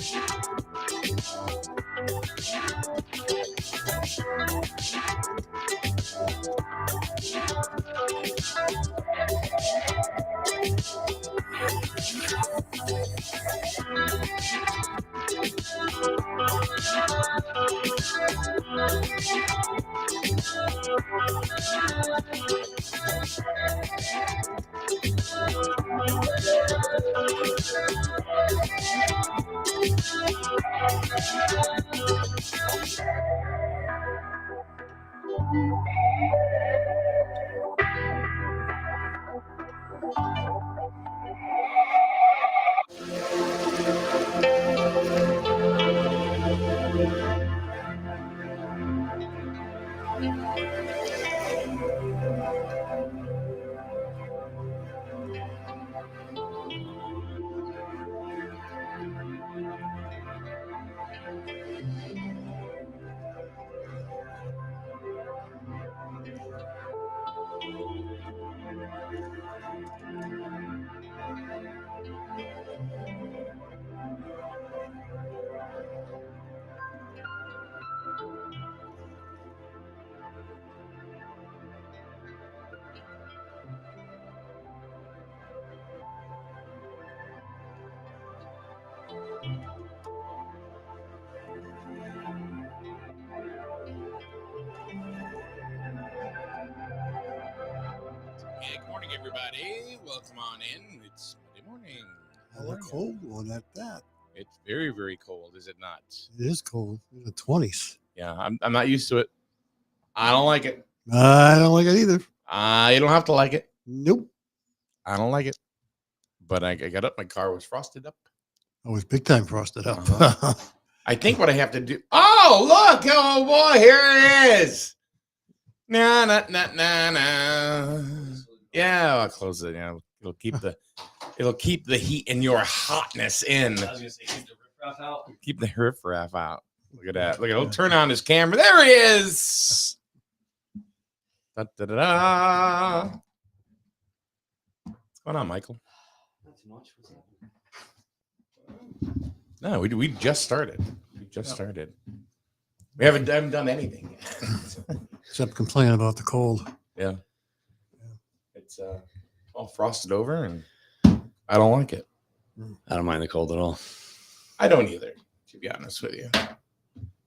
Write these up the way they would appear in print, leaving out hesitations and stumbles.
Hey, good morning, everybody. Welcome on in. It's Monday morning. And a cold one at that. It's very, very cold, is it not? It is cold in the 20s. Yeah, I'm not used to it. I don't like it. I don't like it either. You don't have to like it. Nope. I don't like it. But I got up. My car was frosted up. I was big time frosted up. I think what I have to do. Oh, look! Oh boy, here it is. Nah. Yeah, I'll close it. Yeah, it'll keep the heat and your hotness in. I was gonna say keep the riffraff out. Keep the riffraff out. Look at that. Look at it. He'll turn on his camera. There he is. Da-da-da-da. What's going on, Michael? Not too much. What's up? No, we just started. We just started. We haven't done anything yet. Except complaining about the cold. Yeah. It's all frosted over, and I don't like it. I don't mind the cold at all. I don't either, to be honest with you.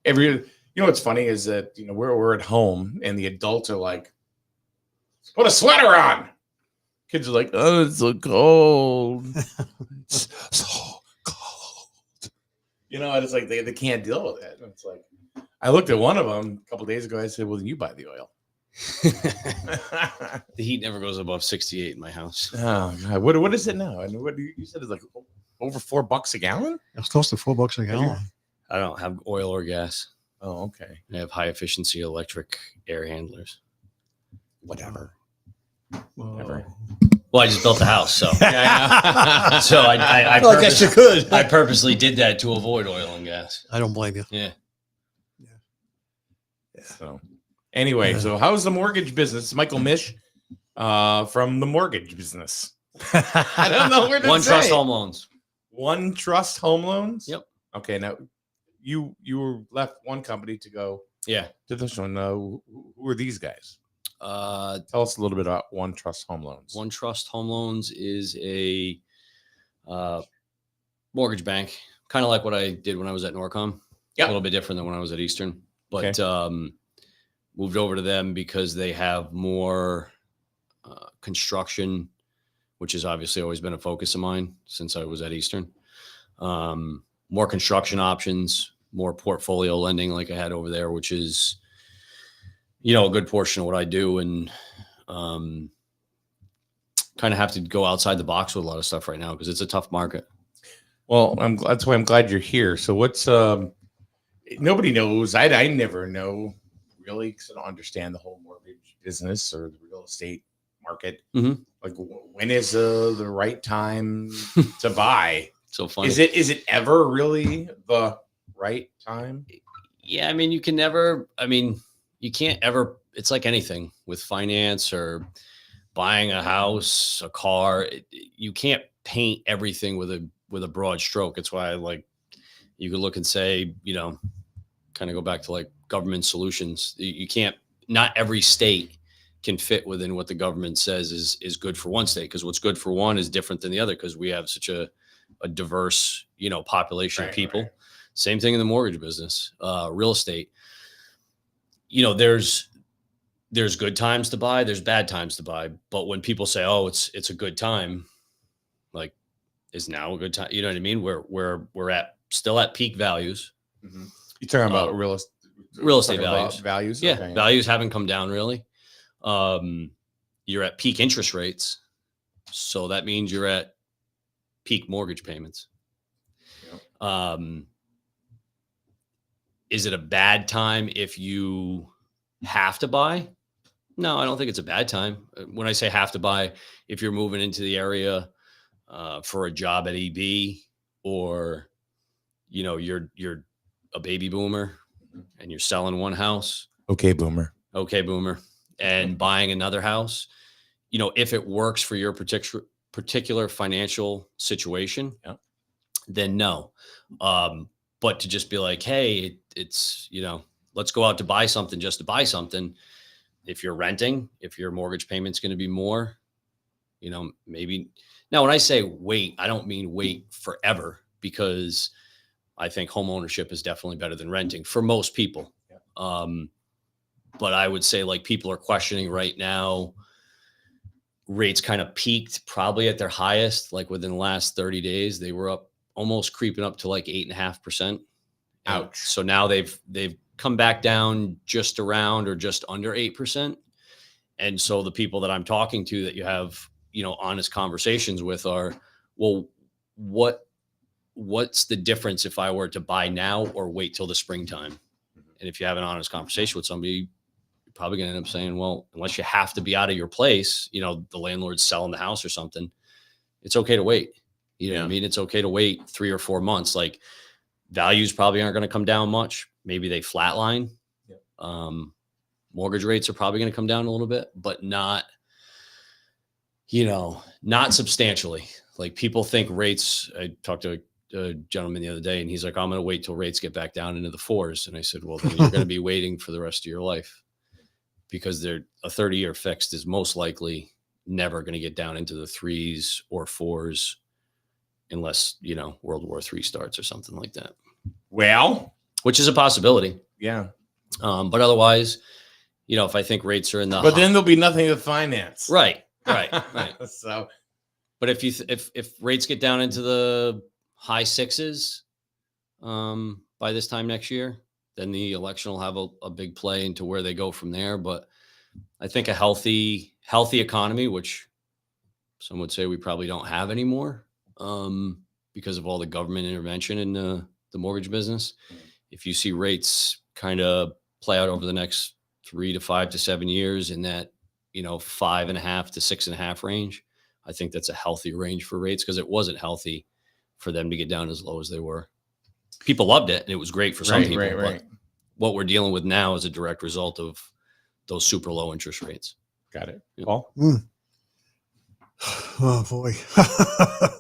You know what's funny is that we're at home and the adults are like, put a sweater on. Kids are like, oh, it's so cold. It's so cold. And it's like they can't deal with it. And it's like, I looked at one of them a couple days ago. I said, well, then you buy the oil. The heat never goes above 68 in my house. Oh God. What is it now? And what you said is like over $4 a gallon? It's close to $4 a gallon. I don't have oil or gas. Oh, okay. I have high efficiency electric air handlers. Whatever. Whatever. Well, I just built the house, so Yeah. so I guess you could. I purposely did that to avoid oil and gas. I don't blame you. Yeah. So anyway, so how's the mortgage business? Michael Mish from the mortgage business. I don't know where to One say. Trust Home Loans. One Trust Home Loans? Yep. Okay, now you were left one company to go Yeah. to this one. Who are these guys? Tell Tell us a little bit about One Trust Home Loans. One Trust Home Loans is a mortgage bank, kind of like what I did when I was at Norcom. Yeah. A little bit different than when I was at Eastern, but Okay. moved over to them because they have more construction, which has obviously always been a focus of mine since I was at Eastern. More construction options, more portfolio lending like I had over there, which is, a good portion of what I do, and kind of have to go outside the box with a lot of stuff right now because it's a tough market. Well, that's why I'm glad you're here. So what's nobody knows. I never know really because I don't understand the whole mortgage business or the real estate market. Mm-hmm. Like when is the right time to buy? So funny. Is it ever really the right time? Yeah, you can't ever, it's like anything with finance or buying a house, a car. You can't paint everything with a broad stroke. It's why I like you could look and say, you know, kind of go back to like government solutions. You can't, not every state can fit within what the government says is good for one state, because what's good for one is different than the other, because we have such a diverse, you know, population of people. Right. Same thing in the mortgage business, real estate. You know, there's good times to buy, there's bad times to buy. But when people say, oh, it's a good time, like, is now a good time? You know what I mean? We're still at peak values. Mm-hmm. You're talking about real estate values. Yeah. Okay. Values haven't come down really. You're at peak interest rates. So that means you're at peak mortgage payments. Yep. Is it a bad time if you have to buy? No, I don't think it's a bad time. When I say have to buy, if you're moving into the area for a job at EB, or, you know, you're a baby boomer and you're selling one house. Okay, boomer. And buying another house, you know, if it works for your particular financial situation, yeah, then no. But to just be like, hey, it's, you know, let's go out to buy something just to buy something. If you're renting, if your mortgage payment's going to be more, you know, maybe. Now, when I say wait, I don't mean wait forever, because I think home ownership is definitely better than renting for most people. Yeah. But I would say, like, people are questioning right now. Rates kind of peaked probably at their highest, like within the last 30 days. They were up, almost creeping up to like 8.5%. Ouch. So now they've come back down just around or just under 8%. And so the people that I'm talking to that you have, you know, honest conversations with are, well, what's the difference if I were to buy now or wait till the springtime? And if you have an honest conversation with somebody, you're probably going to end up saying, well, unless you have to be out of your place, you know, the landlord's selling the house or something, it's okay to wait. You know what I mean? It's okay to wait 3 or 4 months. Like, values probably aren't going to come down much. Maybe they flatline. Yeah. Mortgage rates are probably going to come down a little bit, but not, you know, not substantially. Like, people think rates, I talked to a gentleman the other day, and he's like, I'm going to wait till rates get back down into the 4s. And I said, well, then you're going to be waiting for the rest of your life, because a 30-year fixed is most likely never going to get down into the 3s or 4s unless, you know, World War III starts or something like that. Well, which is a possibility. Yeah. But otherwise, you know, if I think rates are in the, but then there'll be nothing to finance. Right. So, but if rates get down into the high 6s by this time next year, then the election will have a big play into where they go from there. But I think a healthy economy, which some would say we probably don't have anymore, because of all the government intervention in the mortgage business. If you see rates kind of play out over the next 3 to 5 to 7 years in that, you know, 5.5 to 6.5 range, I think that's a healthy range for rates, because it wasn't healthy for them to get down as low as they were. People loved it, and it was great for some people. Right. But what we're dealing with now is a direct result of those super low interest rates. Got it. Yeah. Paul? Oh boy.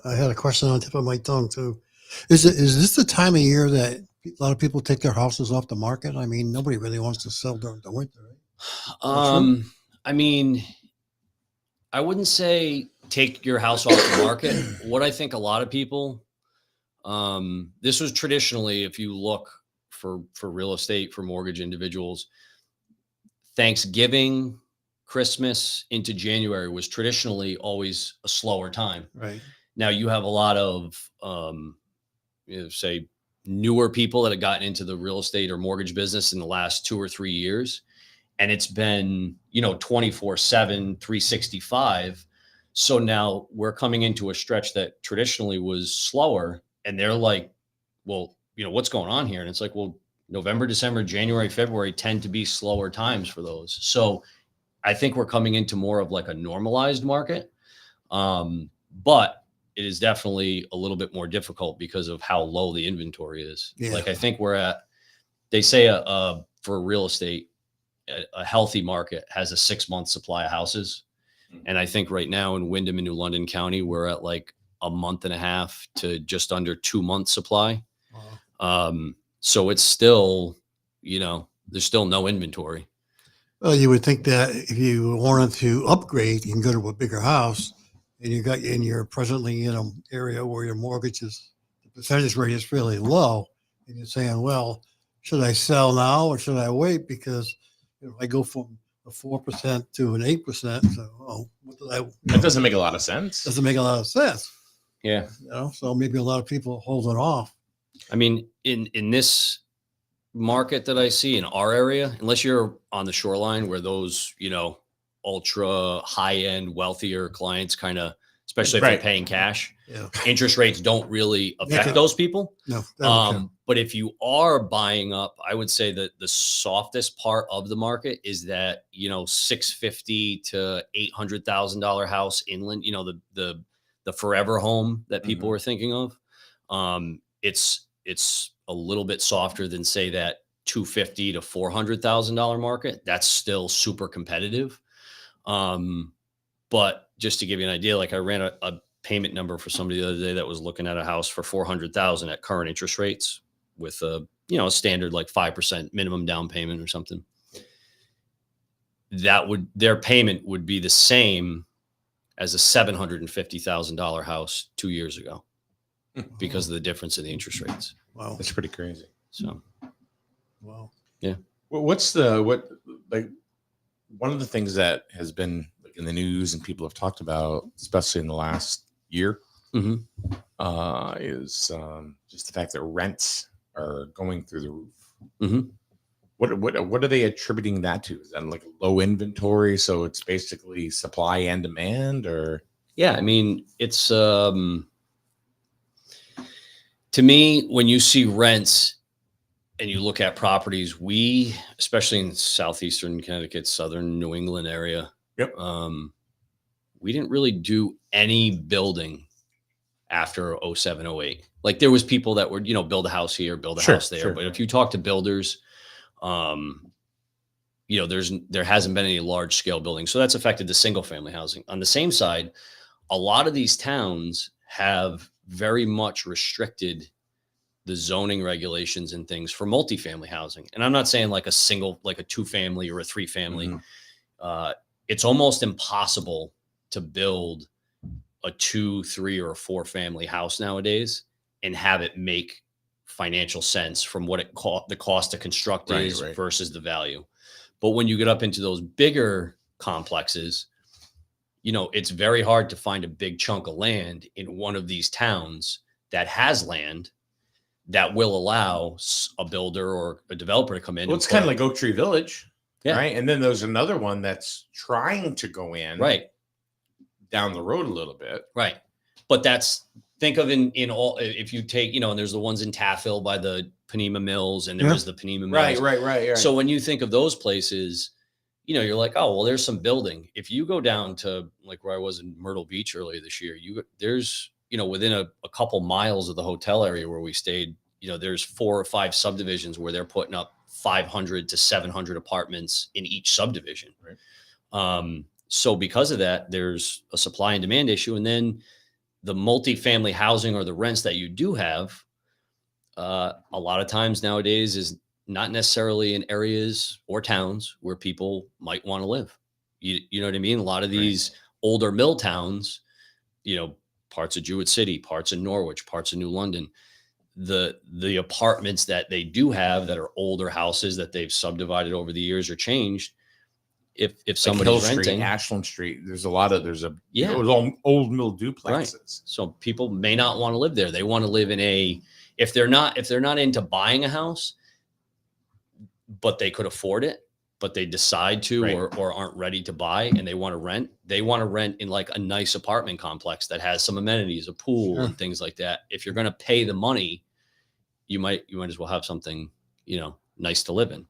I had a question on the tip of my tongue too. Is this the time of year that a lot of people take their houses off the market? I mean, nobody really wants to sell during the winter, right? I mean, I wouldn't say take your house off the market. What I think a lot of people, this was traditionally, if you look for real estate, for mortgage individuals, Thanksgiving, Christmas into January was traditionally always a slower time. Right. Now you have a lot of, say, newer people that have gotten into the real estate or mortgage business in the last 2 or 3 years. And it's been, 24/7, 365. So now we're coming into a stretch that traditionally was slower. And they're like, well, what's going on here? And it's like, well, November, December, January, February tend to be slower times for those. So I think we're coming into more of like a normalized market. But it is definitely a little bit more difficult because of how low the inventory is. Yeah. Like, I think they say for real estate, a healthy market has a 6-month supply of houses. And I think right now in Wyndham and New London County, we're at like a month and a half to just under 2 months supply. So it's still, there's still no inventory. Well, you would think that if you wanted to upgrade, you can go to a bigger house, and you're presently in an area where your mortgage is, the percentage rate is really low, and you're saying, well, should I sell now or should I wait? Because I go from a 4% to an 8%. So, what did I? That doesn't make a lot of sense. Doesn't make a lot of sense. Yeah. So maybe a lot of people hold it off. I mean, in this market that I see in our area, unless you're on the shoreline where those, ultra high end, wealthier clients kind of, especially if Right. they're paying cash, Yeah. interest rates don't really affect Okay. those people. No. that don't count. But if you are buying up, I would say that the softest part of the market is that, $650,000 to $800,000 house inland, the forever home that people were thinking of. It's a little bit softer than, say, that $250,000 to $400,000 market. That's still super competitive. But just to give you an idea, like I ran a payment number for somebody the other day that was looking at a house for $400,000 at current interest rates with a standard like 5% minimum down payment or something. Their payment would be the same as a $750,000 house 2 years ago because of the difference in the interest rates. Wow. That's pretty crazy. So, Wow. One of the things that has been in the news and people have talked about, especially in the last year, is just the fact that rents are going through the roof. What are they attributing that to? Is that like low inventory? So it's basically supply and demand, or? Yeah, I mean, it's to me, when you see rents and you look at properties, especially in southeastern Connecticut, southern New England area, we didn't really do any building after 07, 08. Like there was people that would, build a house here, build a house there. But if you talk to builders, there hasn't been any large scale building. So that's affected the single family housing. On the same side, a lot of these towns have very much restricted the zoning regulations and things for multifamily housing. And I'm not saying like a 2-family or a 3-family. It's almost impossible to build a 2, 3, or a 4-family house nowadays and have it make financial sense from what the cost to construct is versus the value. But when you get up into those bigger complexes, it's very hard to find a big chunk of land in one of these towns that has land that will allow a builder or a developer to come in. Well, it's kind of like Oak Tree Village, Yeah. right? And then there's another one that's trying to go in down the road a little bit. Right. But think of in all, if you take, and there's the ones in Taffil by the Panema Mills, and there is the Panema Mills. Right. So when you think of those places, you're like, oh, well, there's some building. If you go down to like where I was in Myrtle Beach earlier this year, there's, within a couple miles of the hotel area where we stayed, there's 4 or 5 subdivisions where they're putting up 500 to 700 apartments in each subdivision. Right. So because of that, there's a supply and demand issue. And then the multifamily housing or the rents that you do have, a lot of times nowadays is not necessarily in areas or towns where people might want to live. You know what I mean? A lot of these older mill towns, parts of Jewett City, parts of Norwich, parts of New London, the apartments that they do have that are older houses that they've subdivided over the years or changed. If somebody's like renting, Ashland Street, there's all old mill duplexes. Right. So people may not want to live there. They want to live in if they're not into buying a house, but they could afford it, but they decide to or aren't ready to buy and they want to rent. They want to rent in like a nice apartment complex that has some amenities, a pool and things like that. If you're going to pay the money, you might as well have something, nice to live in.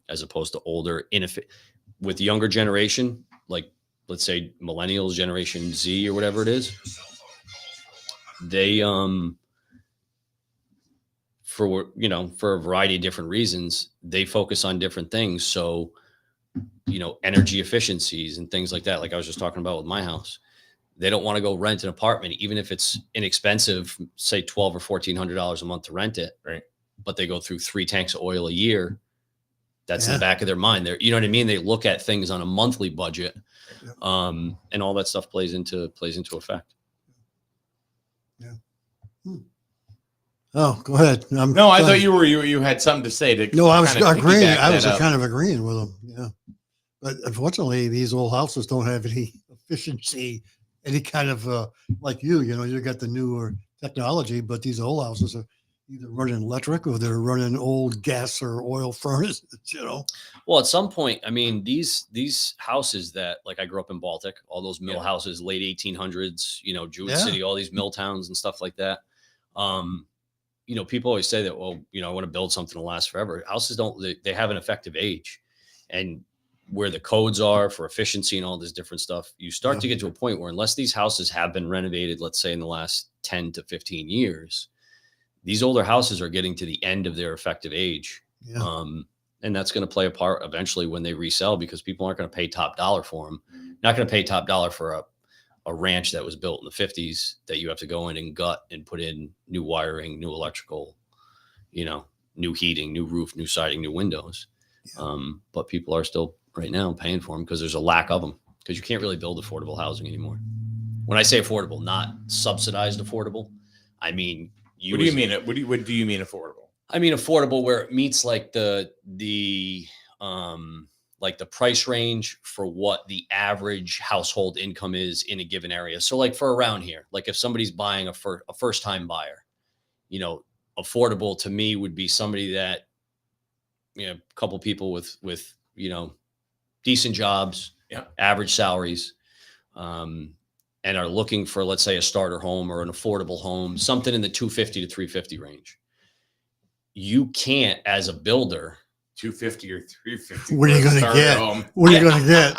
As opposed to older, with the younger generation, like let's say millennials, Generation Z or whatever it is, they for a variety of different reasons, they focus on different things. So, energy efficiencies and things like that. Like I was just talking about with my house, They don't want to go rent an apartment, even if it's inexpensive, say $1,200 or $1,400 a month to rent it. Right. But they go through 3 tanks of oil a year. That's in Yeah. the back of their mind. You know what I mean? They look at things on a monthly budget, and all that stuff plays into effect. Yeah. Oh, go ahead. No, I thought you had something to say. To No, I was kind of agreeing. piggyback I was that up. kind of agreeing with them. Yeah. But unfortunately, these old houses don't have any efficiency, any kind of like you got the newer technology, but these old houses are either running electric or they're running old gas or oil furnaces, Well, at some point, I mean, these houses that, like, I grew up in Baltic, all those mill houses, late 1800s, Jewett City, all these mill towns and stuff like that. People always say that, well, I want to build something to last forever. Houses they have an effective age, and where the codes are for efficiency and all this different stuff, you start to get to a point where, unless these houses have been renovated, let's say in the last 10 to 15 years, these older houses are getting to the end of their effective age. Yeah. And that's going to play a part eventually when they resell, because people aren't going to pay top dollar for them. Not going to pay top dollar for a ranch that was built in the 50s that you have to go in and gut and put in new wiring, new electrical, new heating, new roof, new siding, new windows. But people are still right now paying for them because there's a lack of them, because you can't really build affordable housing anymore. When I say affordable, not subsidized affordable, I mean, what do you mean? What do you mean affordable? I mean affordable where it meets like the price range for what the average household income is in a given area. So like for around here, like if somebody's buying a first time buyer, affordable to me would be somebody that, a couple people with decent jobs, average salaries, and are looking for, let's say, a starter home or an affordable home, something in the $250 to $350 range. You can't, as a builder, $250 or $350. What are you going to get? What are you going to get?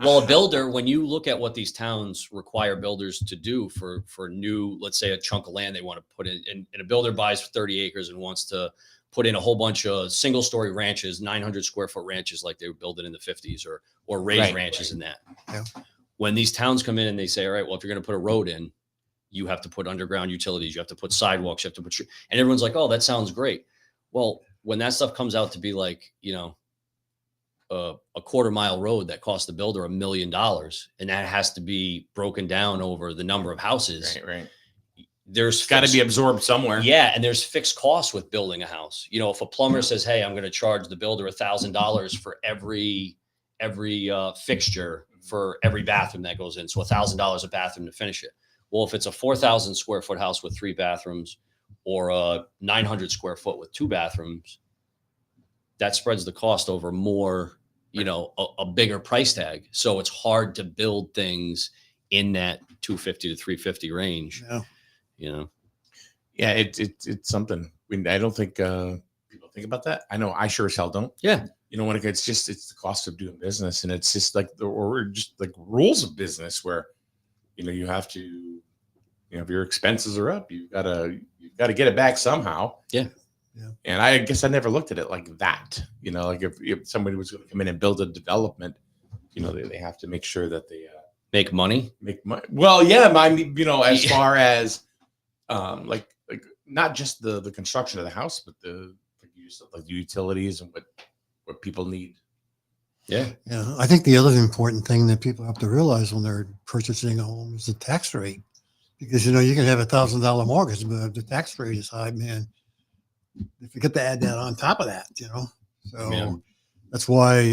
Well, a builder, when you look at what these towns require builders to do for new, let's say, a chunk of land they want to put in, and a builder buys 30 acres and wants to put in a whole bunch of single story ranches, 900 square foot ranches like they were building in the 50s, or raised ranches in that. Yeah. When these towns come in and they say, all right, well, if you're going to put a road in, you have to put underground utilities, you have to put sidewalks, you have to put, and everyone's like, oh, that sounds great. Well, when that stuff comes out to be like, a quarter-mile road that costs the builder $1 million, and that has to be broken down over the number of houses. Right. There's got to be absorbed somewhere. Yeah. And there's fixed costs with building a house. If a plumber says, hey, I'm going to charge the builder $1,000 for every fixture for every bathroom that goes in. So $1,000 a bathroom to finish it. Well, if it's a 4,000 square foot house with 3 bathrooms or a 900 square foot with 2 bathrooms, that spreads the cost over more, a bigger price tag. So it's hard to build things in that 250 to 350 range. Yeah. Yeah, it's something. I don't think people think about that. I know I sure as hell don't. Yeah. When it's the cost of doing business, and it's just like just like rules of business where, you have to, if your expenses are up, you've got to get it back somehow. Yeah. Yeah. And I guess I never looked at it like that. Like if somebody was going to come in and build a development, they have to make sure that they make money. Well, yeah, as far as like not just the construction of the house, but the use of the utilities and what people need. Yeah. Yeah. I think the other important thing that people have to realize when they're purchasing a home is the tax rate. Because, you can have $1,000 mortgage, but if the tax rate is high, man, you forget to add that on top of that, So that's why,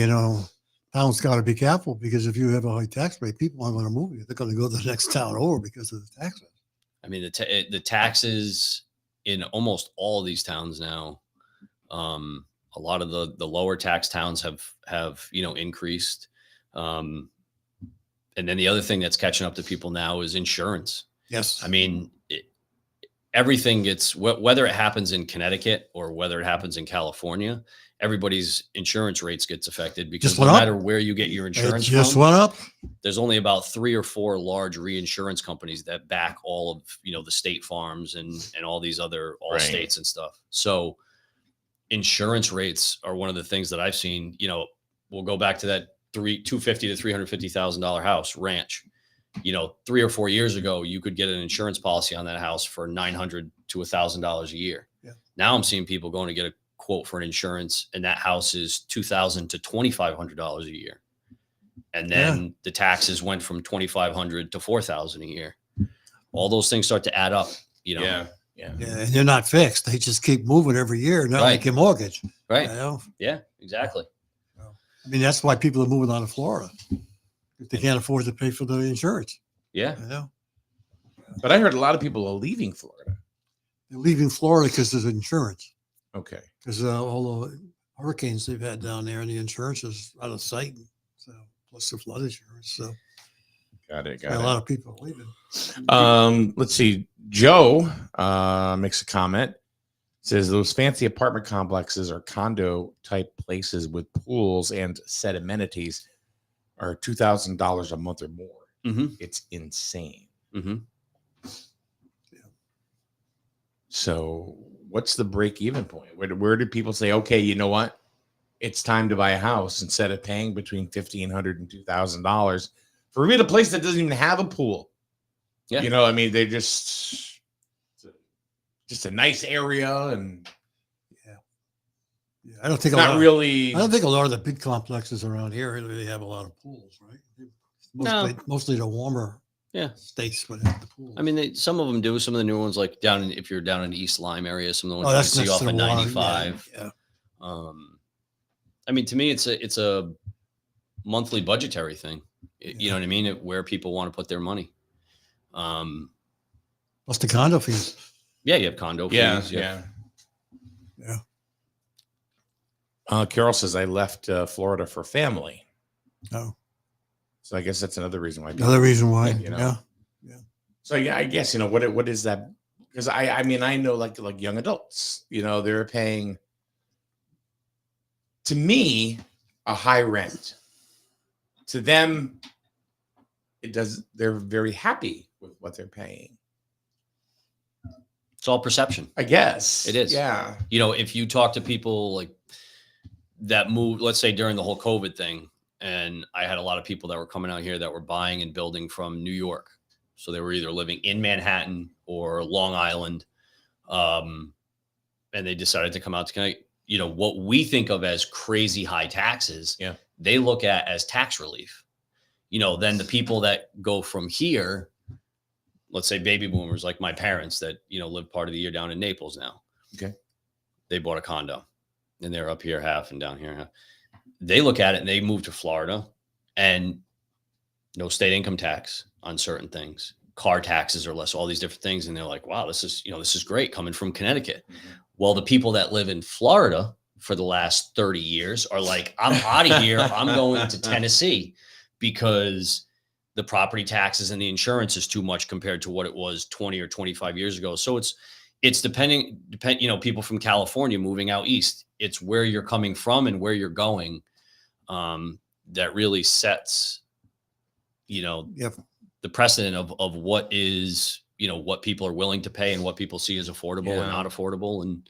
towns got to be careful, because if you have a high tax rate, people aren't going to move you. They're going to go to the next town over because of the taxes. I mean, the taxes in almost all of these towns now, a lot of the lower tax towns have increased. And then the other thing that's catching up to people now is insurance. Yes. I mean, everything gets, whether it happens in Connecticut or whether it happens in California, everybody's insurance rates gets affected, because no matter where you get your insurance from, went up. There's only about 3 or 4 large reinsurance companies that back all of, the state farms and all these other states and stuff. So insurance rates are one of the things that I've seen. We'll go back to that $250,000 to $350,000 house ranch. 3 or 4 years ago, you could get an insurance policy on that house for $900 to $1,000 a year. Yeah. Now I'm seeing people going to get a quote for an insurance, and that house is $2,000 to $2,500 a year. And then the taxes went from $2,500 to $4,000 a year. All those things start to add up, Yeah. Yeah, and they're not fixed. They just keep moving every year, not like your mortgage. Right. You know? Yeah, exactly. I mean, that's why people are moving out of Florida. If they can't afford to pay for the insurance. Yeah. You know? But I heard a lot of people are leaving Florida. They're leaving Florida because there's insurance. Okay. Because all the hurricanes they've had down there and the insurance is out of sight. So plus the flood insurance. So Got it. a lot of people are leaving. Let's see. Joe makes a comment. Says those fancy apartment complexes or condo type places with pools and set amenities are $2,000 a month or more. Mm-hmm. It's insane. Mm-hmm. So what's the break even point? Where do people say, okay, you know what? It's time to buy a house instead of paying between $1,500 and $2,000 for a place that doesn't even have a pool. Yeah. I mean, they just a nice area and I don't think not really. I don't think a lot of the big complexes around here really have a lot of pools, right? Mostly the warmer states would have the pools. I mean, some of them do. Some of the new ones, like if you're down in the East Lyme area, some of the ones that's you see next off to of the water. 95. Yeah. I mean, to me, it's a monthly budgetary thing. You know what I mean? Where people want to put their money. Plus the condo fees. Yeah, you have condo fees. Yeah. Carol says I left Florida for family. Oh, so I guess that's another reason why. Another reason why. Yeah. So I guess what is that? Because I mean I know like young adults, they're paying, to me, a high rent. To them, they're very happy with what they're paying. It's all perception. I guess it is. Yeah. If you talk to people like that moved, let's say during the whole COVID thing, and I had a lot of people that were coming out here that were buying and building from New York. So they were either living in Manhattan or Long Island. And they decided to come out to Connecticut. What we think of as crazy high taxes, they look at as tax relief. Then the people that go from here, let's say baby boomers like my parents that, live part of the year down in Naples now. Okay. They bought a condo and they're up here half and down here half. They look at it and they move to Florida and no state income tax on certain things. Car taxes are less, all these different things. And they're like, wow, this is great coming from Connecticut. Mm-hmm. Well, the people that live in Florida for the last 30 years are like, I'm out of here. I'm going to Tennessee because the property taxes and the insurance is too much compared to what it was 20 or 25 years ago. So it's depending, people from California moving out east, it's where you're coming from and where you're going that really sets, the precedent of what is, what people are willing to pay and what people see as affordable and not affordable. And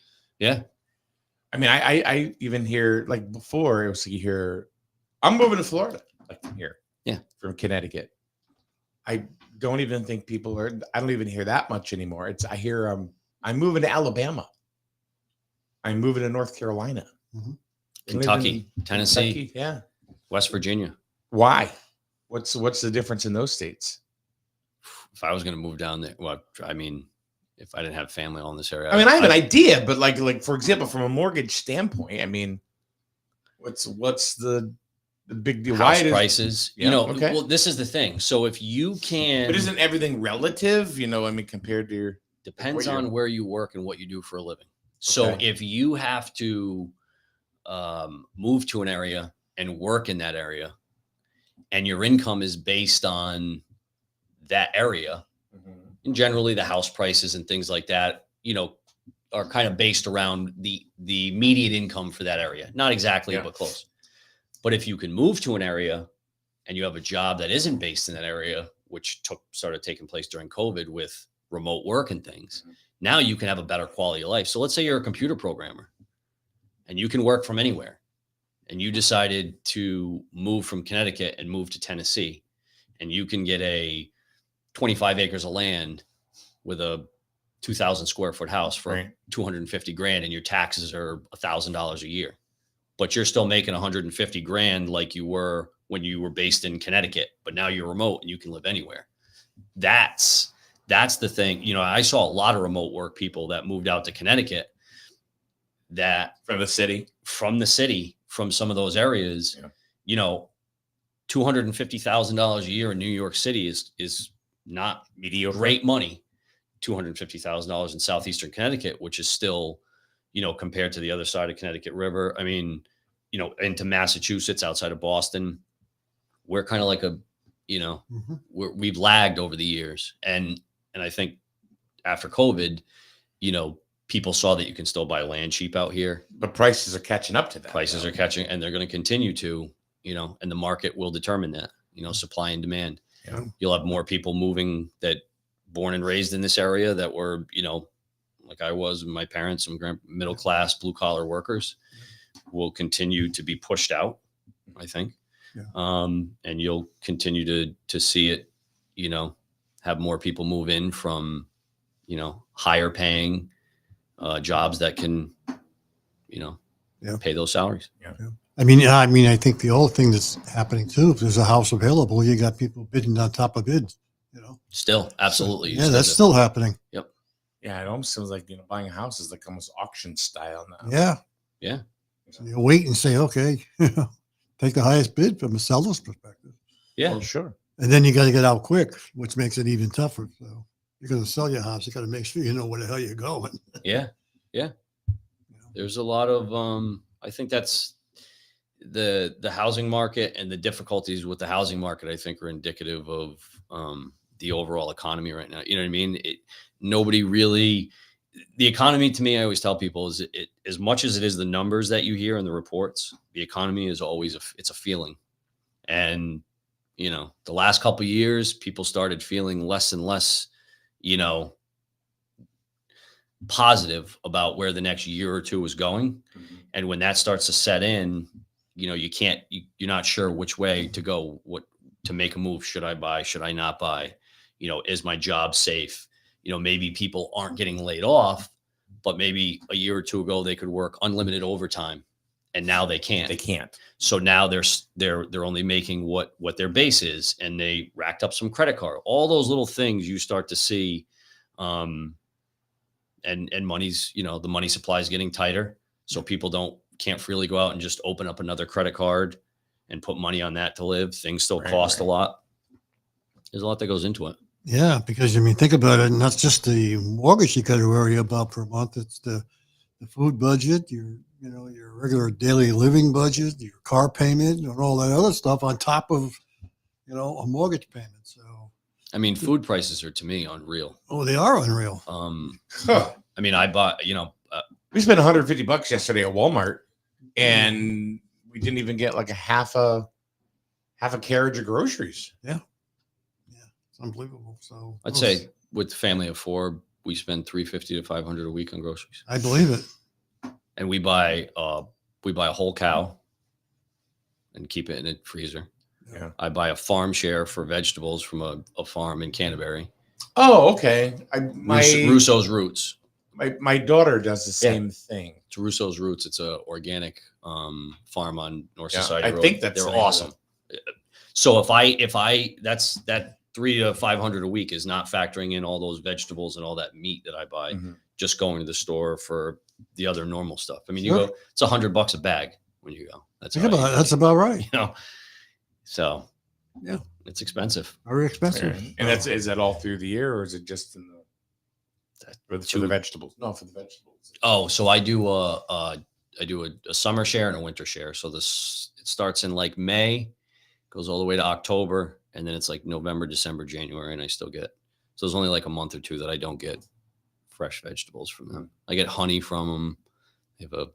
I mean, I even hear like before it was I'm moving to Florida, like from here, from Connecticut. I don't even think I don't even hear that much anymore. I hear I'm moving to Alabama. I'm moving to North Carolina, Kentucky, Tennessee, West Virginia. Why? What's the difference in those states? If I was going to move down there, well, I mean, if I didn't have family all in this area, I have an idea, but like for example, from a mortgage standpoint, I mean, what's the big deal? House prices, okay. Well, this is the thing. So if you can, but isn't everything relative? I mean, compared to depends on where you work and what you do for a living. So if you have to move to an area and work in that area, and your income is based on that area, and generally the house prices and things like that, are kind of based around the immediate income for that area. Not exactly, but close. But if you can move to an area and you have a job that isn't based in that area, which started taking place during COVID with remote work and things, now you can have a better quality of life. So let's say you're a computer programmer and you can work from anywhere, and you decided to move from Connecticut and move to Tennessee, and you can get a 25 acres of land with a 2,000 square foot house for Right. 250 grand and your taxes are $1,000 a year, but you're still making 150 grand like you were when you were based in Connecticut, but now you're remote and you can live anywhere. That's the thing. You know, I saw a lot of remote work people that moved out to Connecticut that From the city. from some of those areas, Yeah. you know, $250,000 a year in New York City is not Mediocre. great money. $250,000 in southeastern Connecticut, which is still, you know, compared to the other side of Connecticut River. I mean, you know, into Massachusetts, outside of Boston, we're kind of like a, you know, we've lagged over the years, and I think after COVID, you know, people saw that you can still buy land cheap out here. But prices are catching up to that. Prices are catching, and they're going to continue to, you know, and the market will determine that, you know, supply and demand. Yeah. You'll have more people moving that born and raised in this area that were, you know, like I was, and my parents, some middle class, blue collar workers will continue to be pushed out, I think. Yeah. And you'll continue to see it, you know, have more people move in from, you know, higher paying jobs that can, you know, pay those salaries. Yeah. I think the old thing that's happening too, if there's a house available, you got people bidding on top of bids, you know. Still, absolutely. So, that's still happening. Yep. Yeah, it almost seems like, you know, buying a house is like almost auction style now. Yeah. Yeah. So you wait and say, okay, take the highest bid from a seller's perspective. Yeah. Well, sure. And then you got to get out quick, which makes it even tougher. So you're going to sell your house. You got to make sure you know where the hell you're going. Yeah. Yeah. There's a lot of, I think that's the housing market, and the difficulties with the housing market, I think, are indicative of the overall economy right now. You know what I mean? Nobody really, the economy to me, I always tell people, is it as much as it is the numbers that you hear in the reports, the economy is always it's a feeling. And, you know, the last couple of years, people started feeling less and less, you know, positive about where the next year or two is going. Mm-hmm. And when that starts to set in, you know, you're not sure which way to go, what to make a move. Should I buy? Should I not buy? You know, is my job safe? You know, maybe people aren't getting laid off, but maybe a year or two ago they could work unlimited overtime, and now they can't. They can't. So now they're only making what their base is, and they racked up some credit card. All those little things you start to see, and money's, you know, the money supply is getting tighter, so people can't freely go out and just open up another credit card and put money on that to live. Things still cost a lot. There's a lot that goes into it. Yeah, because I mean, think about it. Not just the mortgage you got to worry about per month. It's the food budget, your regular daily living budget, your car payment, and all that other stuff on top of, you know, a mortgage payment. So, I mean, food prices are, to me, unreal. Oh, they are unreal. I mean, I bought, you know, we spent $150 yesterday at Walmart, and we didn't even get like a half a carriage of groceries. Yeah. It's unbelievable. So I'd say with the family of four, we spend $350 to $500 a week on groceries. I believe it. And we buy a whole cow and keep it in a freezer. Yeah. I buy a farm share for vegetables from a farm in Canterbury. Oh, okay. Russo's Roots. My daughter does the same thing. It's Russo's Roots. It's a organic farm on North Society Road. I think they're awesome. So if that's that $300 to $500 a week is not factoring in all those vegetables and all that meat that I buy, just going to the store for the other normal stuff. I mean, you go, it's $100 a bag when you go. That's about right. You know, so yeah, it's expensive. Very expensive. And is that all through the year, or is it just in for the vegetables? No, for the vegetables. Oh, so I do a summer share and a winter share. So it starts in like May, goes all the way to October, and then it's like November, December, January, and I still get. So there's only like a month or two that I don't get fresh vegetables from them. I get honey from them. They have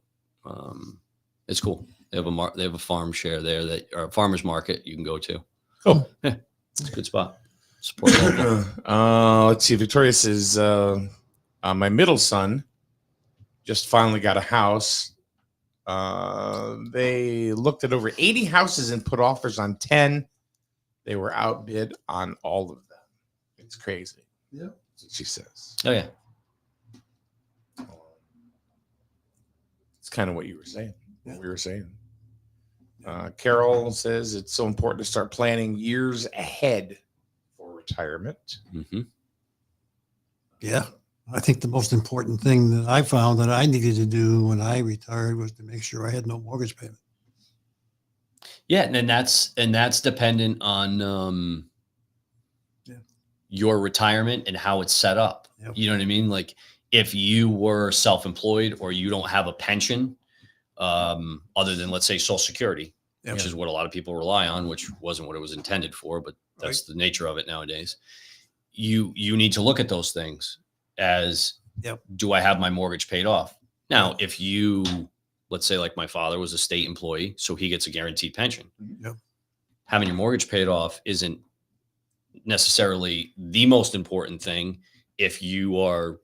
it's cool. They have a farm share there or a farmer's market you can go to. Oh, yeah, it's a good spot. Support local. Let's see. Victoria says, my middle son just finally got a house. They looked at over 80 houses and put offers on 10. They were outbid on all of them. It's crazy. Yeah. That's what she says. Oh yeah. It's kind of what you were saying. Yeah. What we were saying. Carol says it's so important to start planning years ahead for retirement. Mm-hmm. Yeah. I think the most important thing that I found that I needed to do when I retired was to make sure I had no mortgage payment. Yeah, and that's dependent on your retirement and how it's set up. Yep. You know what I mean? Like if you were self-employed or you don't have a pension, other than let's say Social Security, Yep. which is what a lot of people rely on, which wasn't what it was intended for, but that's Right. the nature of it nowadays. You need to look at those things as, Yep. do I have my mortgage paid off? Now, if you, let's say like my father was a state employee, so he gets a guaranteed pension. Yep. Having your mortgage paid off isn't necessarily the most important thing if you are,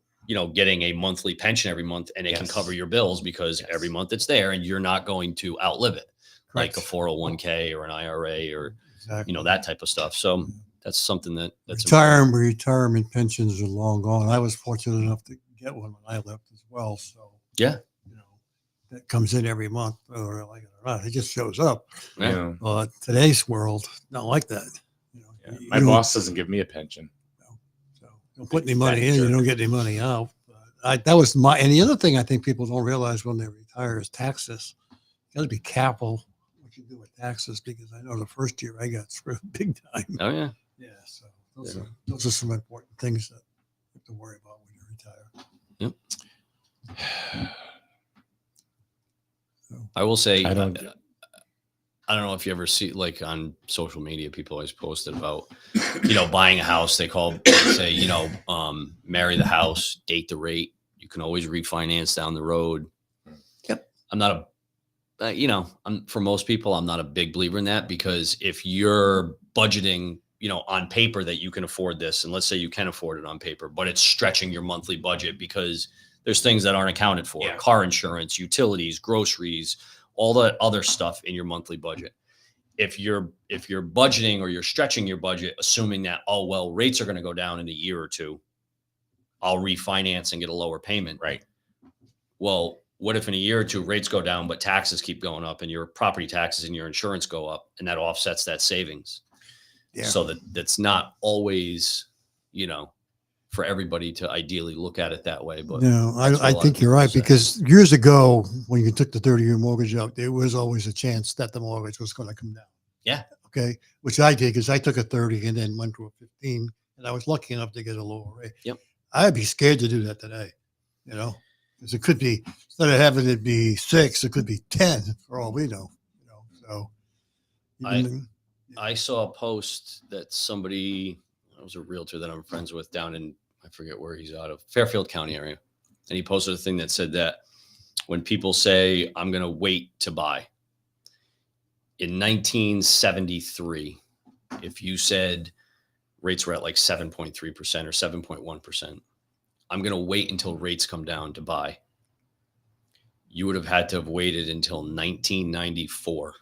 getting a monthly pension every month and it can Yes. cover your bills because Yes. every month it's there and you're not going to outlive it. Like a Correct. 401k or an IRA or, Exactly. that type of stuff. So that's something that's Retirement pensions are long gone. I was fortunate enough to get one when I left as well. So Yeah. that comes in every month, whether I like it or not. It just shows up. Yeah. Yeah. But today's world, not like that. Yeah. You My don't- boss doesn't give me a pension. So don't put any money Fat in, you jerk. don't get any money out. But that was and the other thing I think people don't realize when they retire is taxes. You got to be careful what you do with taxes because I know the first year I got screwed big time. Oh yeah. Yeah. So those are some important things that you have to worry about when you retire. Yep. I will say, I I don't- don't know if you ever see like on social media, people always posted about, buying a house. They say, marry the house, date the rate. You can always refinance down the road. Yep. I'm not for most people, I'm not a big believer in that because if you're budgeting, on paper that you can afford this, and let's say you can afford it on paper, but it's stretching your monthly budget because there's things that aren't accounted for, Yeah. car insurance, utilities, groceries, all that other stuff in your monthly budget. If you're budgeting or you're stretching your budget, assuming that, rates are going to go down in a year or two, I'll refinance and get a lower payment. Right. Well, what if in a year or two rates go down, but taxes keep going up and your property taxes and your insurance go up and that offsets that savings? Yeah. So that's not always, for everybody to ideally look at it that way. But No, that's what a I lot of think you're people right say. because years ago, when you took the 30-year mortgage out, there was always a chance that the mortgage was going to come down. Yeah. Okay. Which I did because I took a 30 and then went to a 15 and I was lucky enough to get a lower rate. Yep. I'd be scared to do that today, because it could be, instead of having it be 6, it could be 10 for all we know, so. I saw a post that somebody, it was a realtor that I'm friends with down in, I forget where he's out of, Fairfield County area. And he posted a thing that said that when people say, I'm going to wait to buy, in 1973, if you said rates were at like 7.3% or 7.1%, I'm going to wait until rates come down to buy. You would have had to have waited until 1994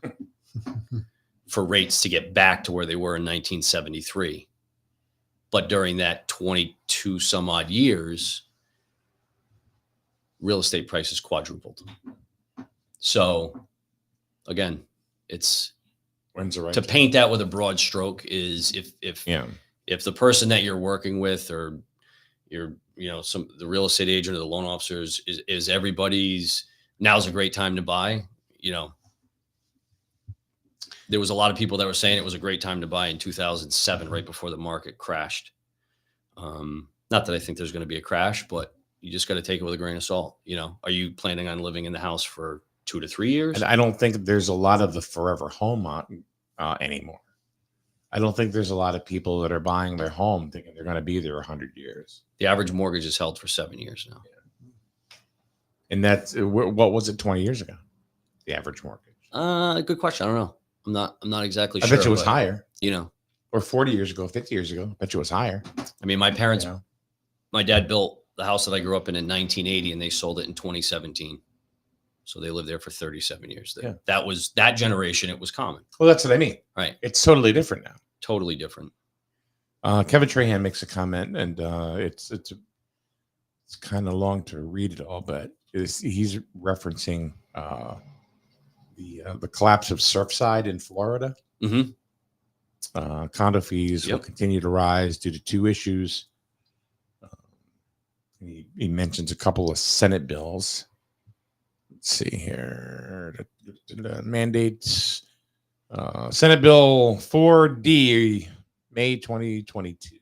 for rates to get back to where they were in 1973. But during that 22 some odd years, real estate prices quadrupled. So again, it's When's the right to time? paint that with a broad stroke is if the person that you're working with or you're, the real estate agent or the loan officers is everybody's, now's a great time to buy, there was a lot of people that were saying it was a great time to buy in 2007, right before the market crashed. Not that I think there's going to be a crash, but you just got to take it with a grain of salt. Are you planning on living in the house for 2 to 3 years? And I don't think there's a lot of the forever home anymore. I don't think there's a lot of people that are buying their home thinking they're going to be there 100 years. The average mortgage is held for 7 years now. And that's what was it 20 years ago? The average mortgage. Good question. I don't know. I'm not exactly I sure. bet you it was but, higher. Or 40 years ago, 50 years ago. I bet you it was higher. I mean, my parents, You know? my dad built the house that I grew up in 1980 and they sold it in 2017. So they lived there for 37 years. Yeah. That was that generation. It was common. Well, that's what I mean. Right. It's totally different now. Totally different. Kevin Trahan makes a comment, and it's kind of long to read it all, but he's referencing the collapse of Surfside in Florida. Mm-hmm. Condo fees will continue to rise due to two issues. He mentions a couple of Senate bills. Let's see here. Mandates. Senate Bill 4D, May 2022,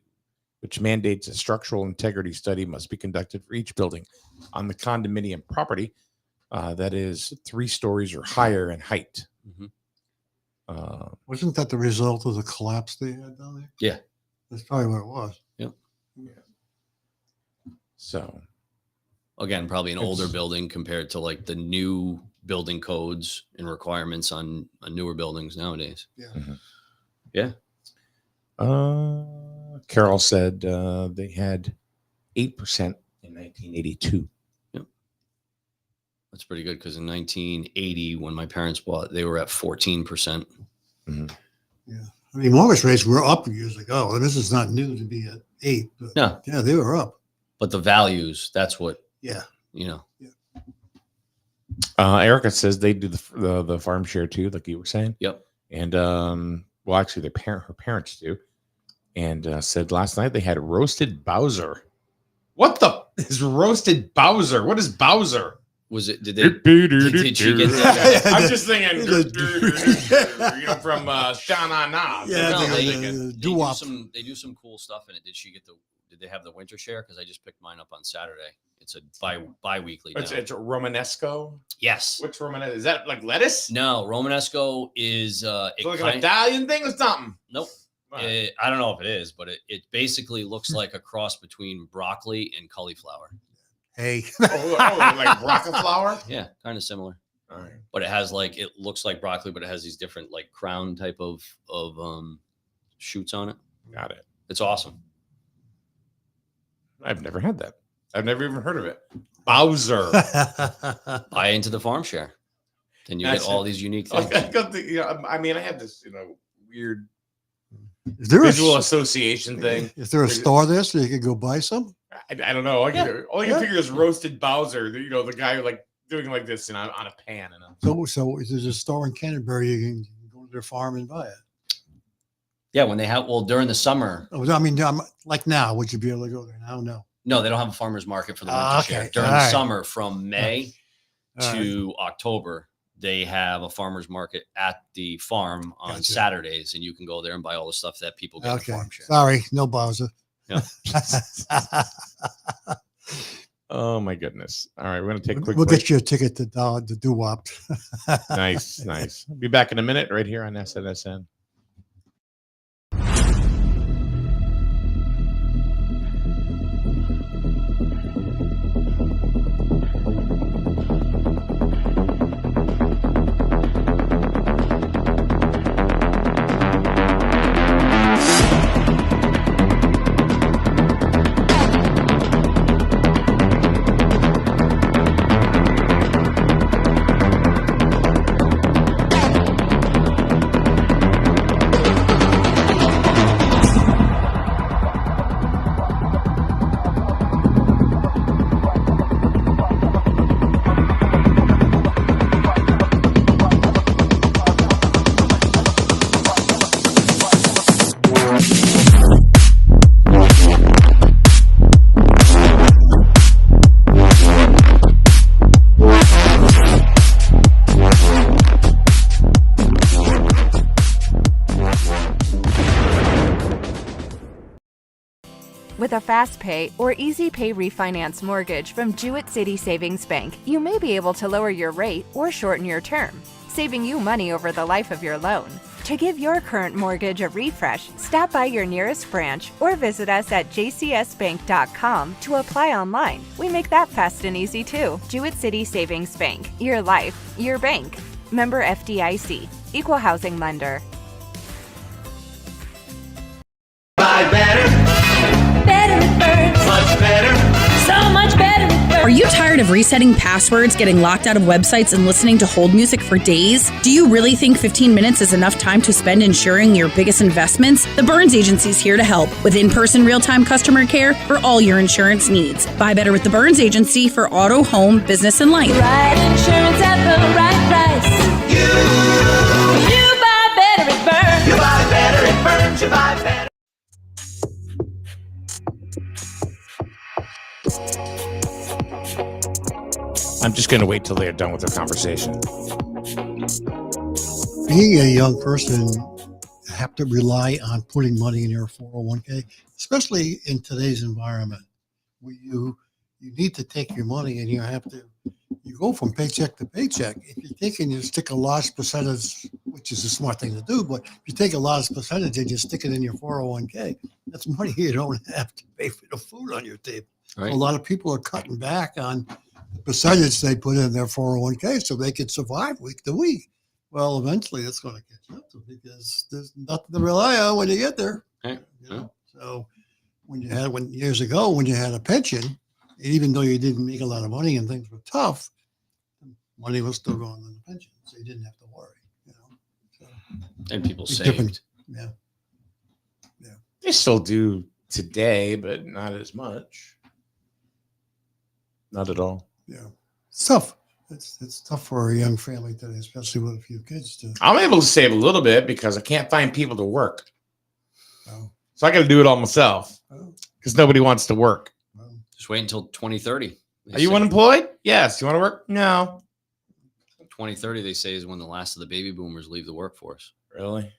which mandates a structural integrity study must be conducted for each building on the condominium property that is 3 stories or higher in height. Mm-hmm. Wasn't that the result of the collapse they had down there? Yeah. That's probably what it was. Yep. Yeah. So, again, probably an older building compared to like the new building codes and requirements on newer buildings nowadays. Yeah. Mm-hmm. Yeah. Carol said they had 8% in 1982. Yep. That's pretty good because in 1980, when my parents bought, they were at 14%. Mm-hmm. Yeah. I mean, mortgage rates were up years ago. And this is not new to be at 8. But No. Yeah, they were up. But the values, that's what, Yeah. you know. Yeah. Erica says they do the farm share too, like you were saying. Yep. And well, actually, her parents do. And said last night they had roasted Bowser. What the is roasted Bowser? What is Bowser? Was it? Did she get that? I'm just thinking, from Sha-Na Na. Yeah, No, they do some cool stuff in it. Did they have the winter share? Because I just picked mine up on Saturday. It's a bi-weekly. It's Romanesco. Yes. Which Romanesco? Is that like lettuce? No, Romanesco is like an Italian thing or something? Nope. Right. I don't know if it is, but it basically looks like a cross between broccoli and cauliflower. Hey. Like broccoli flour? Yeah, kind of similar. All right. But it looks like broccoli, but it has these different like crown type of shoots on it. Got it. It's awesome. I've never had that. I've never even heard of it. Bowser. Buy into the farm share. Then you get all these unique things. I mean, I have this, weird Is there visual association thing. Is there a store there so you could go buy some? I don't know. All I can figure is roasted Bowser. The guy like doing like this on a pan. So there's a store in Canterbury you can go to their farm and buy it. Yeah, when they have during the summer. Oh, I mean, like now, would you be able to go there now? No, they don't have a farmer's market for the winter share. During the summer, from May to October, they have a farmer's market at the farm on Saturdays, and you can go there and buy all the stuff that people get in the farm share. Sorry, no Bowser. Yeah. Oh my goodness! All right, we're gonna take a quick. We'll get you a ticket to the doo-wop. Nice. I'll be back in a minute, right here on SNSN. With a fast pay or easy pay refinance mortgage from Jewett City Savings Bank, you may be able to lower your rate or shorten your term, saving you money over the life of your loan. To give your current mortgage a refresh, stop by your nearest branch or visit us at jcsbank.com to apply online. We make that fast and easy too. Jewett City Savings Bank. Your life, your bank. Member FDIC. Equal housing lender. Buy better. Better with birds. Much better. So much better with birds. Are you tired of of resetting passwords, getting locked out of websites, and listening to hold music for days? Do you really think 15 minutes is enough time to spend ensuring your biggest investments? The Burns Agency is here to help with in-person real-time customer care for all your insurance needs. Buy better with the Burns Agency for auto, home, business, and life. Right insurance at the right price. You buy better at Burns. You buy better at Burns. You buy better. I'm just going to wait till they're done with their conversation. Being a young person, you have to rely on putting money in your 401k, especially in today's environment where you need to take your money and you go from paycheck to paycheck. If you take and you stick a large percentage, which is a smart thing to do, but if you take a large percentage and you stick it in your 401k, that's money you don't have to pay for the food on your table. Right. A lot of people are cutting back on the percentage they put in their 401k so they can survive week to week. Well, eventually it's going to catch up to them because there's nothing to rely on when you get there. Right. You know? So years ago when you had a pension, even though you didn't make a lot of money and things were tough, money was still going in the pension, so you didn't have to worry. You know, so And people it's saved. different. Yeah. They still do today, but not as much. Not at all. Yeah, it's tough. It's tough for a young family today, especially with a few kids. To I'm able to save a little bit because I can't find people to work. oh, So I got to do it all myself oh, because nobody wants to work. oh. Just wait until 2030. They Are you say. unemployed? Yes. You want to work? No. 2030, they say, is when the last of the baby boomers leave the workforce. Really?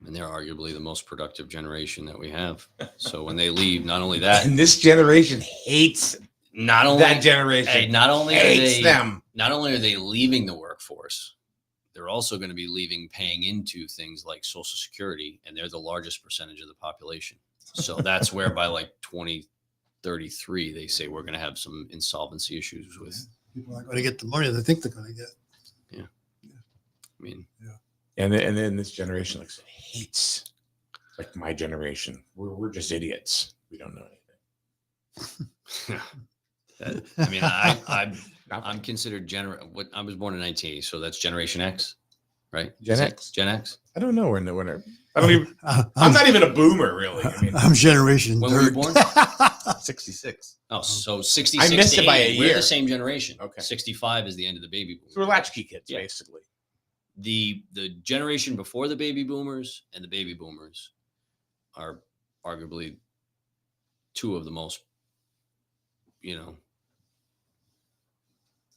And they're arguably the most productive generation that we have. So when they leave, not only that, And this generation hates not only that generation. hey, not only are hates they them. not only are they leaving the workforce, they're also going to be leaving paying into things like Social Security, and they're the largest percentage of the population. So that's where by like 2033, they say we're going to have some insolvency issues with. People aren't going to get the money they think they're going to get. I mean, And then this generation hates like my generation. We're just idiots. We don't know anything. I mean, I'm considered what I was born in 1980, so that's Generation X, right? Gen Is it X? Gen X. I don't know when. I don't even. I'm not even a boomer, really. I mean, I'm generation When were you dirt. born? 66. Oh, so 66. I missed to it by a 80, We're year. the same generation. Okay. 65 is the end of the baby boom. So we're latchkey kids, Yeah. basically. The generation before the baby boomers and the baby boomers are arguably two of the most,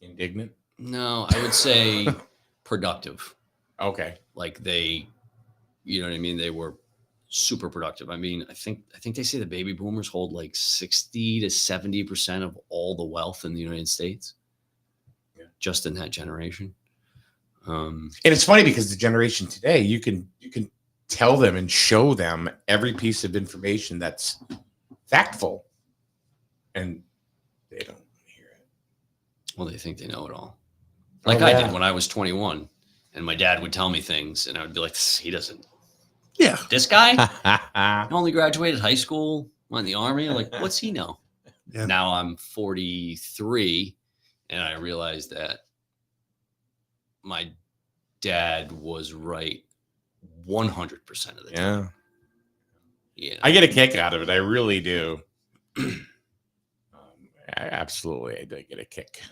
Indignant. no, I would say productive. Okay. Like they, you know what I mean? They were super productive. I mean, I think they say the baby boomers hold like 60 to 70% of all the wealth in the United States. Yeah. Just in that generation. And it's funny because the generation today, you can tell them and show them every piece of information that's factful, and they don't hear it. Well, they think they know it all. Oh, Like I yeah. did when I was 21, and my dad would tell me things, and I would be like, he doesn't. Yeah. This guy only graduated high school, went in the army. Like, what's he know? Yeah. Now I'm 43, and I realized that my dad was right 100% of the time. Yeah. Yeah. I get a kick out of it. I really do. Absolutely, I do get a kick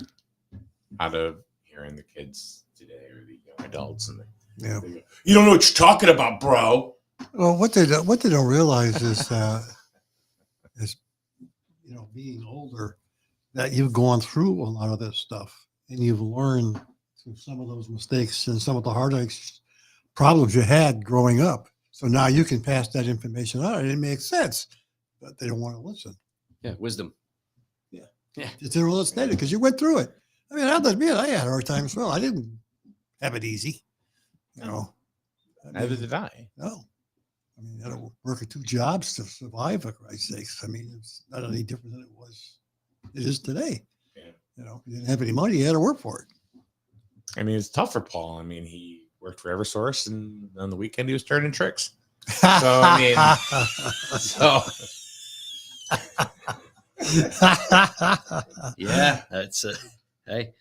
out of hearing the kids today or the young adults, and they go, you don't know what you're talking about, bro. Well, what they don't realize is being older, that you've gone through a lot of this stuff and you've learned through some of those mistakes and some of the heartaches, problems you had growing up. So now you can pass that information on, and it makes sense, but they don't want to listen. Yeah. Wisdom. It's in real estate because you went through it. I mean, I had a hard time as well. I didn't have it easy. Neither did I. No. I mean, I had to work at 2 jobs to survive, for Christ's sakes. I mean, it's not any different than it is today. Yeah. You didn't have any money, you had to work for it. I mean, it's tough for Paul. I mean, he worked for Eversource, and on the weekend he was turning tricks. So I mean, Yeah, that's it. Hey,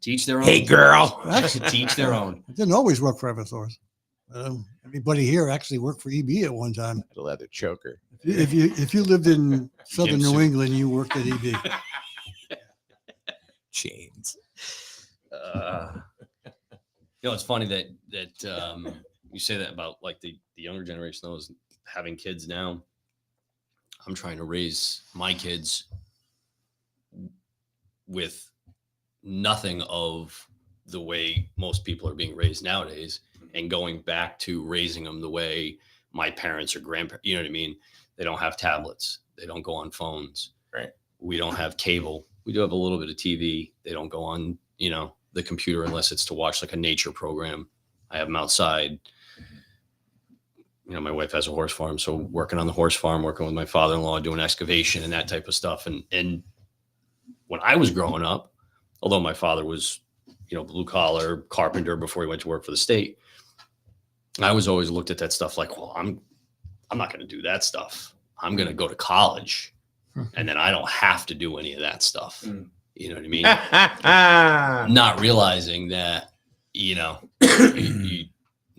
teach their own. Hey, girl. Teach their own. It didn't always work for Eversource. Everybody here actually worked for EB at one time. The leather choker. If you lived in southern New Soup. England, you worked at EB. Chains. It's funny that you say that about like the younger generation knows having kids now. I'm trying to raise my kids with nothing of the way most people are being raised nowadays, and going back to raising them the way my parents or grandparents, you know what I mean? They don't have tablets. They don't go on phones. Right. We don't have cable. We do have a little bit of TV. They don't go on, the computer unless it's to watch like a nature program. I have them outside. My wife has a horse farm, so working on the horse farm, working with my father-in-law, doing excavation and that type of stuff. And when I was growing up, although my father was, blue collar carpenter before he went to work for the state, I was always looked at that stuff like, well, I'm not going to do that stuff. I'm going to go to college, and then I don't have to do any of that stuff. You know what I mean? Not realizing that, you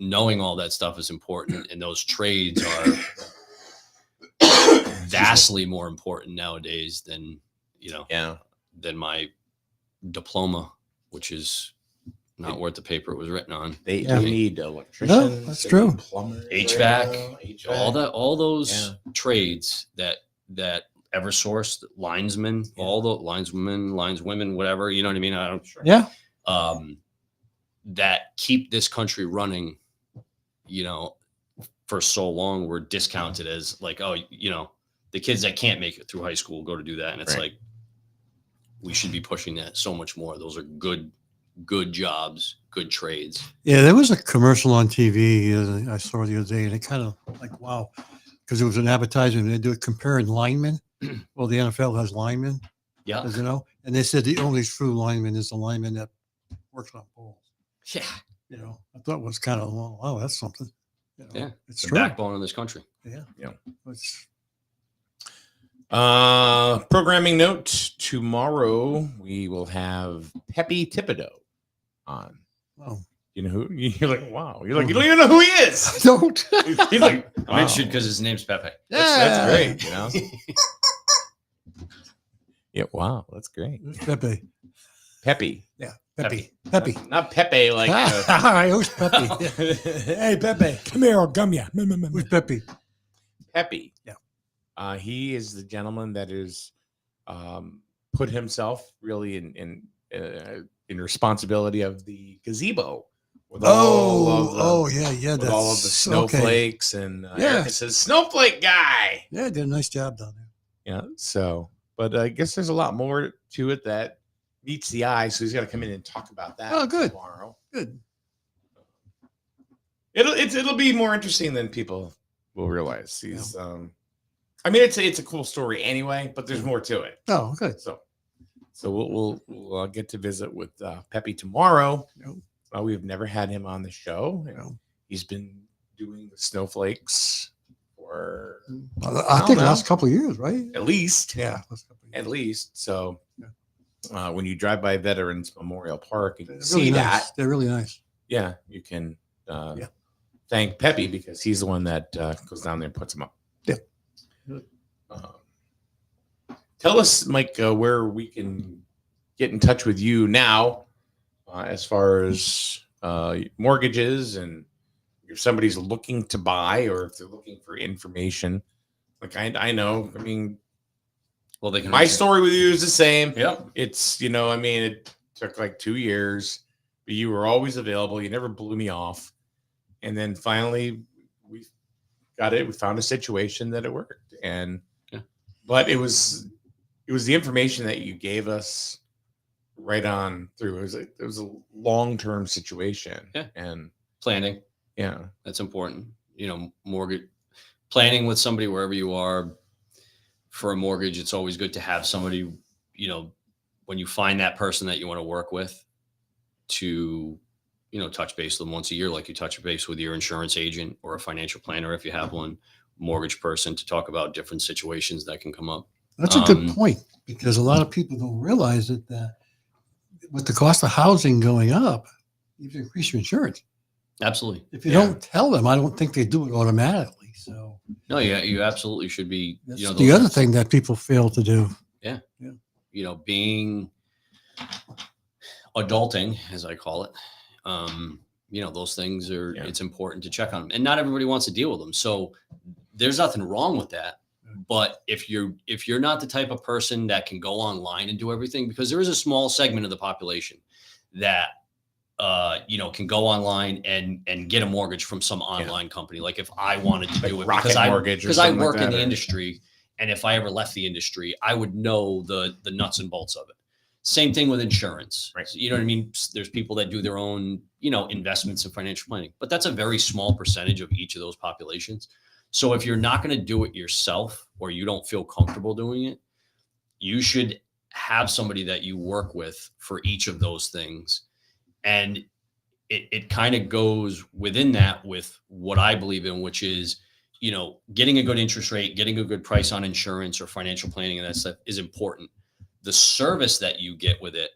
knowing all that stuff is important, and those trades are vastly more important nowadays than than my diploma, which is not worth the paper it was written on. They need electricians. That's true. Plumbers, HVAC, all those trades that Eversource, linesmen, all the lineswomen, whatever, you know what I mean? I don't. Yeah. That keep this country running, for so long, were discounted as like, oh, the kids that can't make it through high school go to do that. And it's like, we should be pushing that so much more. Those are good jobs, good trades. Yeah, there was a commercial on TV I saw the other day, and it kind of like, wow, because it was an advertisement. They do it comparing linemen. Well, the NFL has linemen, Yeah. as you know, and they said the only true lineman is the lineman that works on poles. Yeah. I thought it was kind of, wow, that's something. Yeah. It's The true. backbone of this country. Yeah. It's, Programming note: tomorrow we will have Pepe Thibodeau on. oh, You know who? You're like, wow. You're like, you don't even know who he is. don't. He's like, I'm interested because his name's Pepe. That's great. Yeah. Wow. That's great. Pepe. Pepe. Yeah. Pepe. Pepe. Not Pepe. Like. Who's Pepe? Hey, Pepe, come here, I'll gum ya. Who's Pepe? Pepe. Yeah. He is the gentleman that is put himself really in responsibility of the gazebo. With all of the, yeah. with all of the snowflakes and Eric says snowflake guy. Yeah, did a nice job down there. Yeah. So, but I guess there's a lot more to it that meets the eye. So he's got to come in and talk about that. Oh, good. Tomorrow. Good. It'll be more interesting than people will realize. He's I mean, it's a cool story anyway, but there's more to it. Oh, good. So we'll get to visit with Pepe tomorrow. We've never had him on the show. He's been doing the snowflakes for I think the last couple of years, right? at least. Yeah. Last couple of years. At least. So when you drive by Veterans Memorial Park and you They're see really that, nice. They're really nice. yeah, you can thank Pepe because he's the one that goes down there and puts them up. Yeah. Tell us, Mike, where we can get in touch with you now as far as mortgages, and if somebody's looking to buy or if they're looking for information. Like I know, I mean, Well, they can. my story with you is the same. Yep. It's, I mean, it took like 2 years, but you were always available. You never blew me off. And then finally we got it. We found a situation that it worked. And, but it was the information that you gave us right on through. It was a long-term situation. Yeah. And Planning. yeah, That's important. Mortgage planning with somebody wherever you are for a mortgage. It's always good to have somebody, when you find that person that you want to work with, to, touch base with them once a year, like you touch base with your insurance agent or a financial planner if you have one, mortgage person, to talk about different situations that can come up. That's a good point, because a lot of people don't realize that with the cost of housing going up, you have to increase your insurance. Absolutely. If you don't tell them, I don't think they do it automatically. So No, you absolutely should be. that's You know, the other thing that people fail to do. Yeah. You know, being adulting, as I call it, you know, those things are, it's important to check on them, and not everybody wants to deal with them. So there's nothing wrong with that. But if you're not the type of person that can go online and do everything, because there is a small segment of the population that, you know, can go online and get a mortgage from some online company. Like if I wanted to do it because I work in the industry, and if I ever left the industry, I would know the nuts and bolts of it. Same thing with insurance. Right. So, you know what I mean? There's people that do their own, you know, investments and financial planning, but that's a very small percentage of each of those populations. So if you're not going to do it yourself, or you don't feel comfortable doing it, you should have somebody that you work with for each of those things. And it kind of goes within that with what I believe in, which is, you know, getting a good interest rate, getting a good price on insurance or financial planning and that stuff is important. The service that you get with it,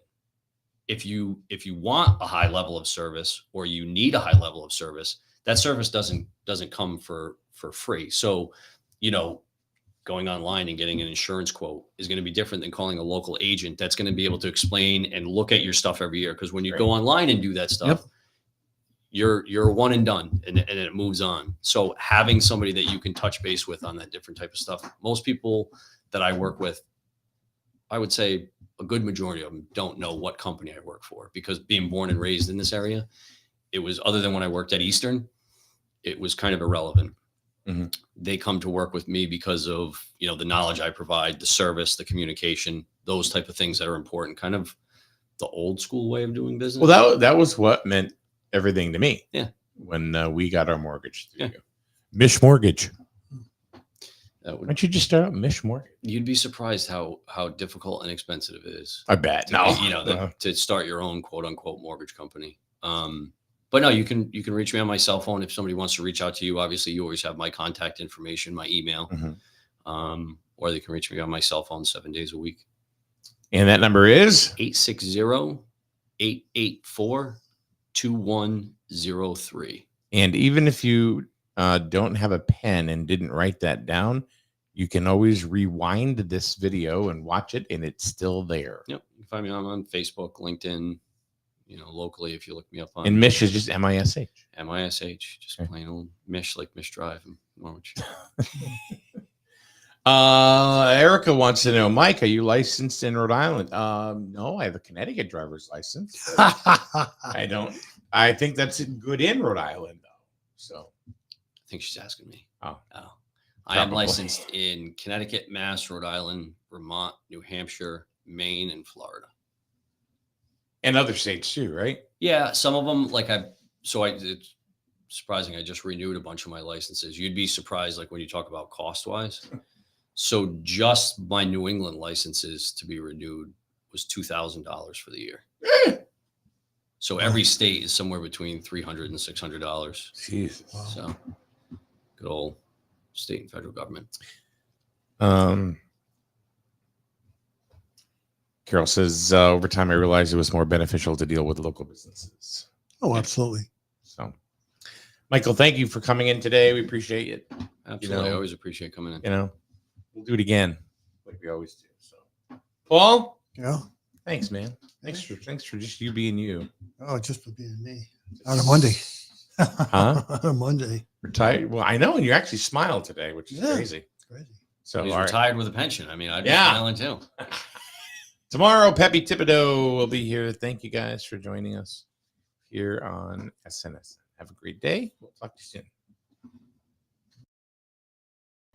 if you want a high level of service, or you need a high level of service, that service doesn't come for free. So, you know, going online and getting an insurance quote is going to be different than calling a local agent that's going to be able to explain and look at your stuff every year. Because when you go online and do that stuff, you're one and done, and it moves on. So having somebody that you can touch base with on that different type of stuff. Most people that I work with, I would say a good majority of them don't know what company I work for, because being born and raised in this area, it was, other than when I worked at Eastern, it was kind of irrelevant. Mm-hmm. They come to work with me because of, you know, the knowledge I provide, the service, the communication, those type of things that are important, kind of the old school way of doing business. Well, that was what meant everything to me. Yeah. When we got our mortgage. Mish Mortgage. Why don't you just start out Mish Mortgage? You'd be surprised how difficult and expensive it is. I bet. To start your own quote unquote mortgage company. But no, you can reach me on my cell phone if somebody wants to reach out to you. Obviously, you always have my contact information, my email, or they can reach me on my cell phone 7 days a week. And that number is 860-884-2103. And even if you don't have a pen and didn't write that down, you can always rewind this video and watch it, and it's still there. Yep. You can find me on Facebook, LinkedIn. You know, locally, if you look me up on. And Mish is just MISH. MISH, just plain old Mish, like Mish Drive in Norwich. Erica wants to know, Mike, are you licensed in Rhode Island? No, I have a Connecticut driver's license. I don't. I think that's good in Rhode Island, though. So I think she's asking me. Oh. I am licensed in Connecticut, Mass, Rhode Island, Vermont, New Hampshire, Maine, and Florida. And other states too, right? Yeah, some of them, like it's surprising. I just renewed a bunch of my licenses. You'd be surprised, like when you talk about cost wise. So just my New England licenses to be renewed was $2,000 for the year. So every state is somewhere between $300 and $600. Jesus. So good old state and federal government. Carol says, over time, I realized it was more beneficial to deal with local businesses. Oh, absolutely. So, Michael, thank you for coming in today. We appreciate it. Absolutely. I always appreciate coming in. You know, we'll do it again like we always do. So, Paul? Yeah. Thanks, man. Thanks for just you being you. Oh, just for being me. On a Monday. Huh? On a Monday. Retired. Well, I know. And you actually smiled today, which is crazy. It's crazy. So he's retired with a pension. I mean, I'd be smiling too. Tomorrow, Peppy Thibodeau will be here. Thank you guys for joining us here on SNS. Have a great day. We'll talk to you soon.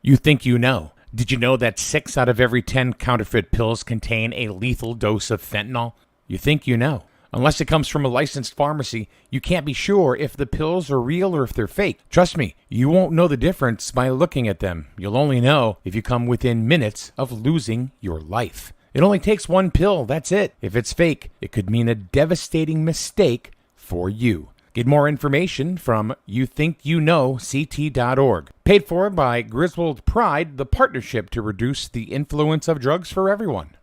You think you know. Did you know that 6 out of every 10 counterfeit pills contain a lethal dose of fentanyl? You think you know. Unless it comes from a licensed pharmacy, you can't be sure if the pills are real or if they're fake. Trust me, you won't know the difference by looking at them. You'll only know if you come within minutes of losing your life. It only takes one pill, that's it. If it's fake, it could mean a devastating mistake for you. Get more information from youthinkyouKnowCT.org. Paid for by Griswold Pride, the partnership to reduce the influence of drugs for everyone.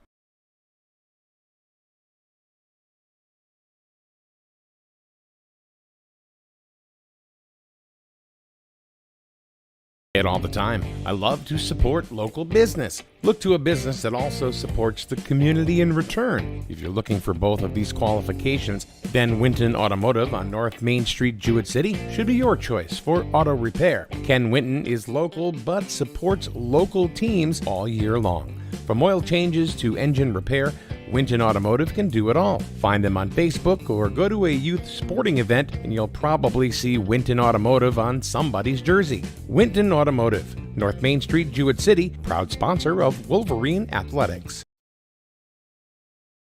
It all the time. I love to support local business. Look to a business that also supports the community in return. If you're looking for both of these qualifications, then Winton Automotive on North Main Street, Jewett City should be your choice for auto repair. Ken Winton is local but supports local teams all year long. From oil changes to engine repair, Winton Automotive can do it all. Find them on Facebook or go to a youth sporting event and you'll probably see Winton Automotive on somebody's jersey. Winton Automotive, North Main Street, Jewett City, proud sponsor of Wolverine Athletics.